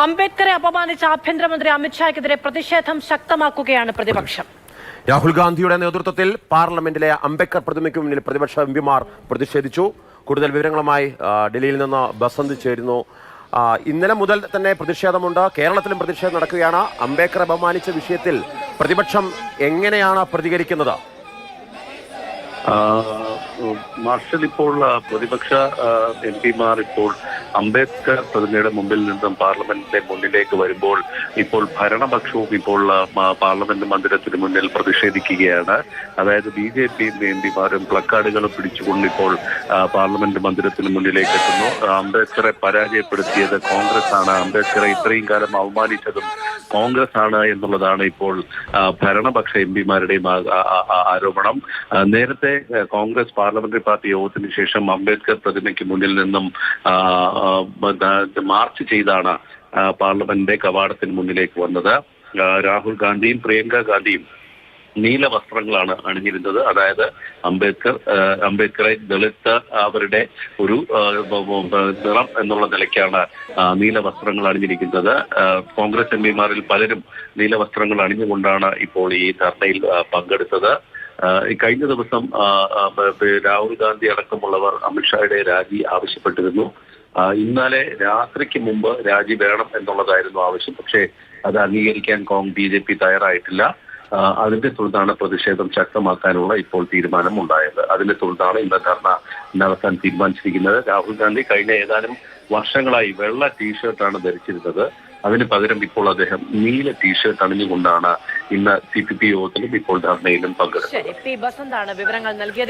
അംബേദ്കറെ അപമാനിച്ച ആഭ്യന്തരമന്ത്രി അമിത്ഷായ്ക്കെതിരെ പ്രതിഷേധം ശക്തമാക്കുകയാണ് പ്രതിപക്ഷം. രാഹുൽ ഗാന്ധിയുടെ നേതൃത്വത്തിൽ പാർലമെന്റിലെ അംബേദ്കർ പ്രതിമയ്ക്ക് മുന്നിൽ പ്രതിപക്ഷ എംപിമാർ പ്രതിഷേധിച്ചു. കൂടുതൽ വിവരങ്ങളുമായി ഡൽഹിയിൽ നിന്ന് ബസന്ത് ചേരുന്നു. ഇന്നലെ മുതൽ തന്നെ പ്രതിഷേധമുണ്ട്. കേരളത്തിലും പ്രതിഷേധം നടക്കുകയാണ്. അംബേദ്കർ അപമാനിച്ച വിഷയത്തിൽ പ്രതിപക്ഷം എങ്ങനെയാണ് പ്രതികരിക്കുന്നത്? മാർഷൽ, ഇപ്പോൾ പ്രതിപക്ഷ എം പിമാർ ഇപ്പോൾ അംബേദ്കർ പ്രതിമയുടെ മുമ്പിൽ നിന്നും പാർലമെന്റിന്റെ മുന്നിലേക്ക് വരുമ്പോൾ ഇപ്പോൾ ഭരണപക്ഷവും ഇപ്പോൾ പാർലമെന്റ് മന്ദിരത്തിന് മുന്നിൽ പ്രതിഷേധിക്കുകയാണ്. അതായത് BJP എം പിമാരും പ്ലക്കാർഡുകളും പിടിച്ചുകൊണ്ട് ഇപ്പോൾ പാർലമെന്റ് മന്ദിരത്തിന് മുന്നിലേക്ക് എത്തുന്നു. അംബേദ്കറെ പരാജയപ്പെടുത്തിയത് കോൺഗ്രസ് ആണ്, അംബേദ്കറെ ഇത്രയും കാലം അവമാനിച്ചതും കോൺഗ്രസ് ആണ് എന്നുള്ളതാണ് ഇപ്പോൾ ഭരണപക്ഷ എം പിമാരുടെയും ആരോപണം. നേരത്തെ കോൺഗ്രസ് പാർലമെന്ററി പാർട്ടി യോഗത്തിന് ശേഷം അംബേദ്കർ പ്രതിമയ്ക്ക് മുന്നിൽ നിന്നും മാർച്ച് ചെയ്താണ് പാർലമെന്റിന്റെ കവാടത്തിന് മുന്നിലേക്ക് വന്നത്. രാഹുൽ ഗാന്ധിയും പ്രിയങ്ക ഗാന്ധിയും നീല വസ്ത്രങ്ങളാണ് അണിഞ്ഞിരുന്നത്. അതായത് അംബേദ്കറെ ദളിത് അവരുടെ ഒരു നിറം എന്നുള്ള നിലയ്ക്കാണ് നീല വസ്ത്രങ്ങൾ അണിഞ്ഞിരിക്കുന്നത്. കോൺഗ്രസ് എം പിമാരിൽ പലരും നീല വസ്ത്രങ്ങൾ അണിഞ്ഞുകൊണ്ടാണ് ഇപ്പോൾ ഈ ധർണയിൽ പങ്കെടുത്തത്. കഴിഞ്ഞ ദിവസം രാഹുൽ ഗാന്ധി അടക്കമുള്ളവർ അമിത്ഷായുടെ രാജി ആവശ്യപ്പെട്ടിരുന്നു. ഇന്നലെ രാത്രിക്ക് മുമ്പ് രാജി വേണം എന്നുള്ളതായിരുന്നു ആവശ്യം. പക്ഷേ അത് അംഗീകരിക്കാൻ BJP തയ്യാറായിട്ടില്ല. അതിന്റെ തുടർന്നാണ് പ്രതിഷേധം ശക്തമാക്കാനുള്ള ഇപ്പോൾ തീരുമാനം ഉണ്ടായത്. അതിന്റെ തുടർന്നാണ് ഇന്ന് ധർണ നടത്താൻ തീരുമാനിച്ചിരിക്കുന്നത്. രാഹുൽ ഗാന്ധി കഴിഞ്ഞ ഏതാനും വർഷങ്ങളായി വെള്ള ടീഷർട്ടാണ് ധരിച്ചിരുന്നത്. അതിന് പകരം ഇപ്പോൾ അദ്ദേഹം നീല ടീഷർട്ട് അണിഞ്ഞുകൊണ്ടാണ് ഇന്ന് CPP യോഗത്തിലും ഇപ്പോൾ ധർണയിലും പങ്കെടുത്തത്. വിവരങ്ങൾ നൽകിയത്.